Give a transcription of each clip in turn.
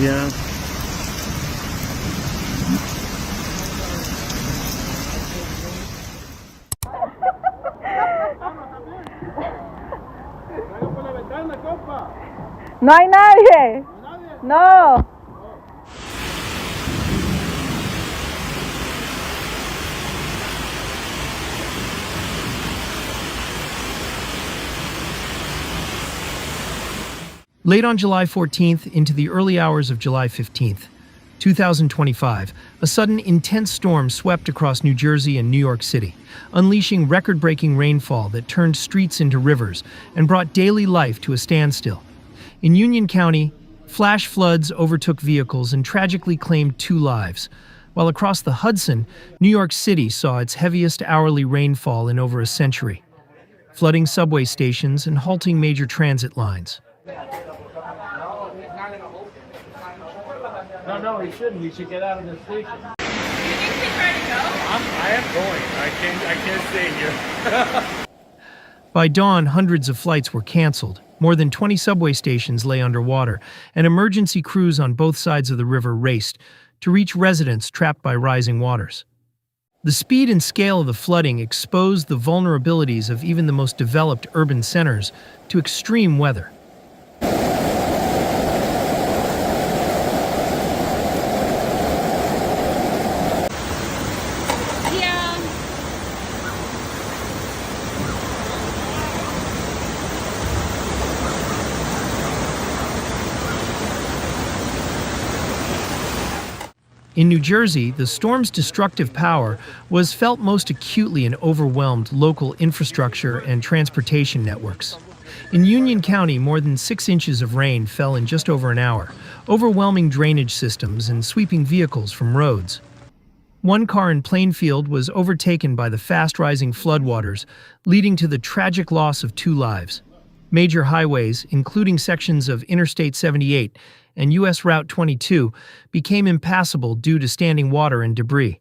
Yeah. No hay nadie. No. Late on July 14th into the early hours of July 15th, 2025, a sudden intense storm swept across New Jersey and New York City, unleashing record-breaking rainfall that turned streets into rivers and brought daily life to a standstill. In Union County, flash floods overtook vehicles and tragically claimed 2 lives, while across the Hudson, New York City saw its heaviest hourly rainfall in over a century, flooding subway stations and halting major transit lines. No, he shouldn't. He should get out of the station. Do you think he's ready to go? I am going. I can't stay here. By dawn, hundreds of flights were canceled. More than 20 subway stations lay underwater, and emergency crews on both sides of the river raced to reach residents trapped by rising waters. The speed and scale of the flooding exposed the vulnerabilities of even the most developed urban centers to extreme weather. In New Jersey, the storm's destructive power was felt most acutely in overwhelmed local infrastructure and transportation networks. In Union County, more than 6 inches of rain fell in just over an hour, overwhelming drainage systems and sweeping vehicles from roads. One car in Plainfield was overtaken by the fast-rising floodwaters, leading to the tragic loss of 2 lives. Major highways, including sections of Interstate 78 and U.S. Route 22, became impassable due to standing water and debris.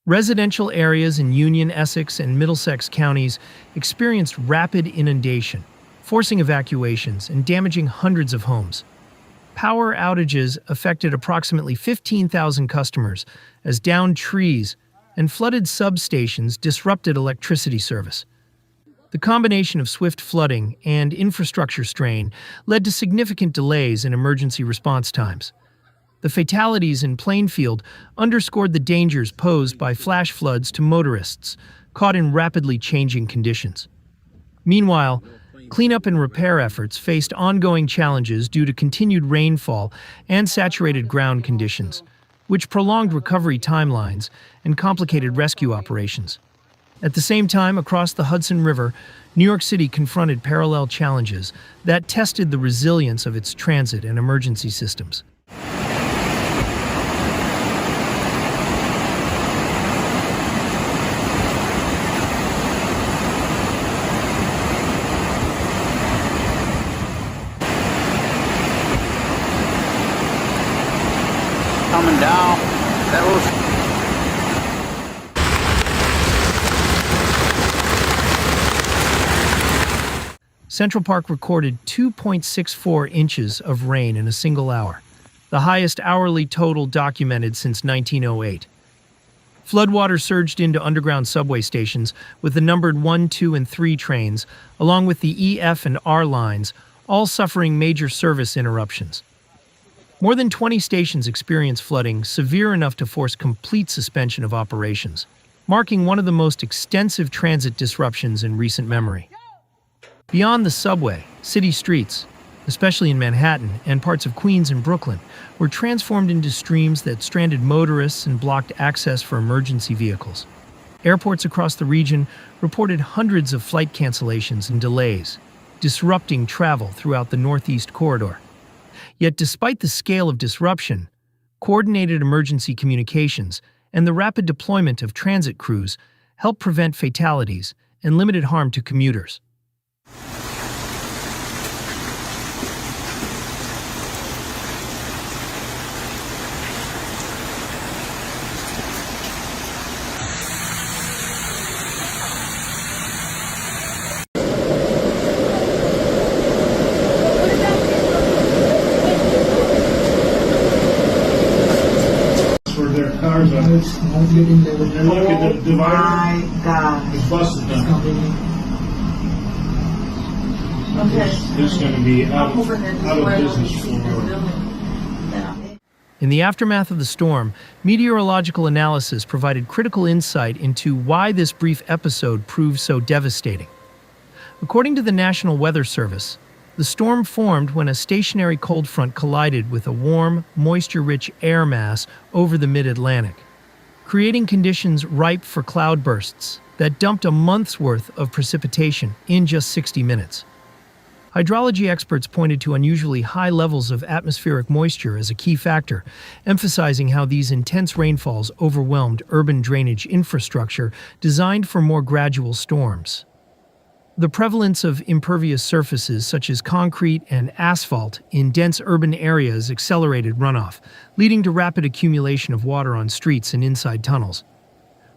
Residential areas in Union, Essex, and Middlesex counties experienced rapid inundation, forcing evacuations and damaging hundreds of homes. Power outages affected approximately 15,000 customers as downed trees and flooded substations disrupted electricity service. The combination of swift flooding and infrastructure strain led to significant delays in emergency response times. The fatalities in Plainfield underscored the dangers posed by flash floods to motorists caught in rapidly changing conditions. Meanwhile, cleanup and repair efforts faced ongoing challenges due to continued rainfall and saturated ground conditions, which prolonged recovery timelines and complicated rescue operations. At the same time, across the Hudson River, New York City confronted parallel challenges that tested the resilience of its transit and emergency systems. Coming down. That was Central Park recorded 2.64 inches of rain in a single hour, the highest hourly total documented since 1908. Floodwater surged into underground subway stations with the numbered 1, 2, and 3 trains, along with the E, F, and R lines, all suffering major service interruptions. More than 20 stations experienced flooding severe enough to force complete suspension of operations, marking one of the most extensive transit disruptions in recent memory. Beyond the subway, city streets, especially in Manhattan and parts of Queens and Brooklyn, were transformed into streams that stranded motorists and blocked access for emergency vehicles. Airports across the region reported hundreds of flight cancellations and delays, disrupting travel throughout the Northeast Corridor. Yet despite the scale of disruption, coordinated emergency communications and the rapid deployment of transit crews helped prevent fatalities and limited harm to commuters. our cars up. And look at the divider. My God. The bus is done. Okay. This is going to be out of business for. In the aftermath of the storm, meteorological analysis provided critical insight into why this brief episode proved so devastating. According to the National Weather Service, the storm formed when a stationary cold front collided with a warm, moisture-rich air mass over the mid-Atlantic, creating conditions ripe for cloudbursts that dumped a month's worth of precipitation in just 60 minutes. Hydrology experts pointed to unusually high levels of atmospheric moisture as a key factor, emphasizing how these intense rainfalls overwhelmed urban drainage infrastructure designed for more gradual storms. The prevalence of impervious surfaces such as concrete and asphalt in dense urban areas accelerated runoff, leading to rapid accumulation of water on streets and inside tunnels.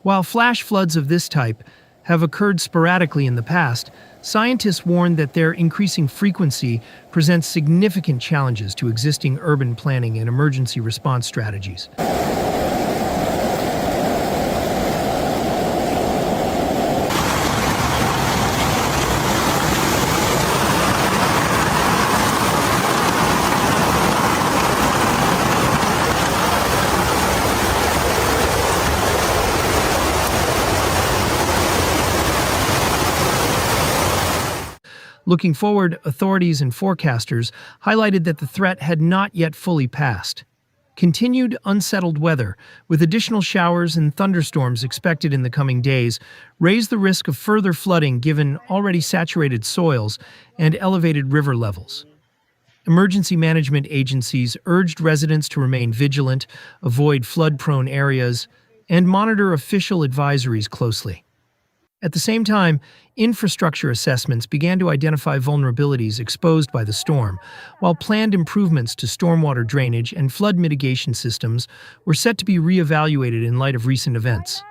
While flash floods of this type have occurred sporadically in the past, scientists warn that their increasing frequency presents significant challenges to existing urban planning and emergency response strategies. Looking forward, authorities and forecasters highlighted that the threat had not yet fully passed. Continued unsettled weather, with additional showers and thunderstorms expected in the coming days, raise the risk of further flooding given already saturated soils and elevated river levels. Emergency management agencies urged residents to remain vigilant, avoid flood-prone areas, and monitor official advisories closely. At the same time, infrastructure assessments began to identify vulnerabilities exposed by the storm, while planned improvements to stormwater drainage and flood mitigation systems were set to be reevaluated in light of recent events.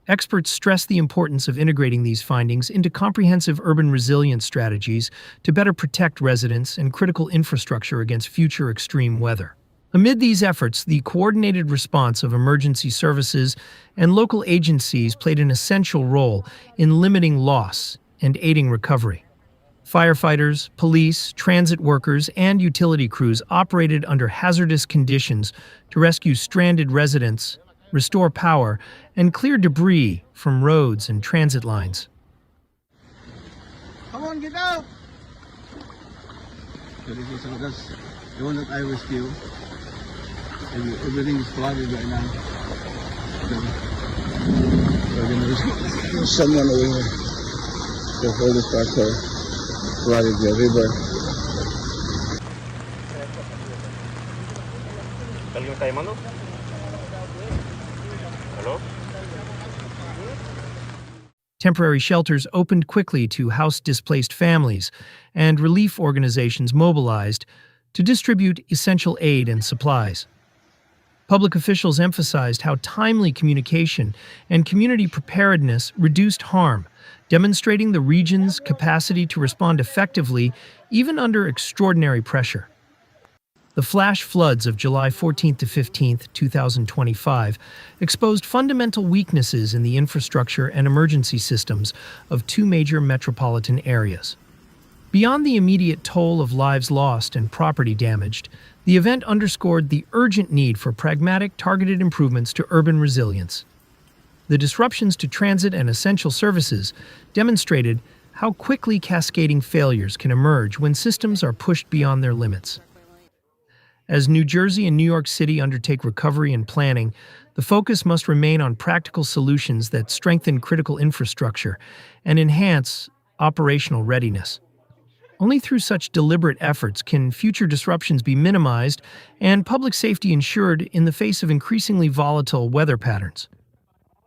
Experts stress the importance of integrating these findings into comprehensive urban resilience strategies to better protect residents and critical infrastructure against future extreme weather. Amid these efforts, the coordinated response of emergency services and local agencies played an essential role in limiting loss and aiding recovery. Firefighters, police, transit workers, and utility crews operated under hazardous conditions to rescue stranded residents, restore power, and clear debris from roads and transit lines. Come on, get out! So that's the one that I rescued. Everything is flooded right now. So we're going to rescue someone over here. The whole part of flooded the river. Hello? Temporary shelters opened quickly to house displaced families, and relief organizations mobilized to distribute essential aid and supplies. Public officials emphasized how timely communication and community preparedness reduced harm, demonstrating the region's capacity to respond effectively even under extraordinary pressure. The flash floods of July 14th to 15th, 2025, exposed fundamental weaknesses in the infrastructure and emergency systems of two major metropolitan areas. Beyond the immediate toll of lives lost and property damaged, the event underscored the urgent need for pragmatic, targeted improvements to urban resilience. The disruptions to transit and essential services demonstrated how quickly cascading failures can emerge when systems are pushed beyond their limits. As New Jersey and New York City undertake recovery and planning, the focus must remain on practical solutions that strengthen critical infrastructure and enhance operational readiness. Only through such deliberate efforts can future disruptions be minimized and public safety ensured in the face of increasingly volatile weather patterns.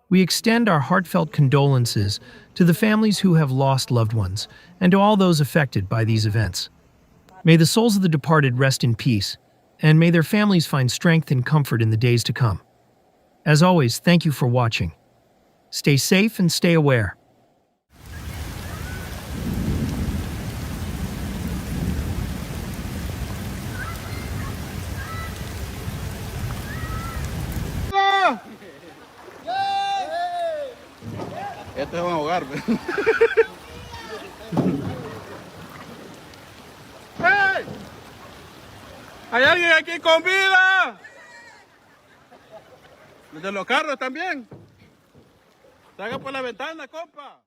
We extend our heartfelt condolences to the families who have lost loved ones and to all those affected by these events. May the souls of the departed rest in peace, and may their families find strength and comfort in the days to come. As always, thank you for watching. Stay safe and stay aware. Estos se van a ahogar. ¡Hey! ¿Hay alguien aquí con vida? ¿De los carros también? Salga por la ventana, compa.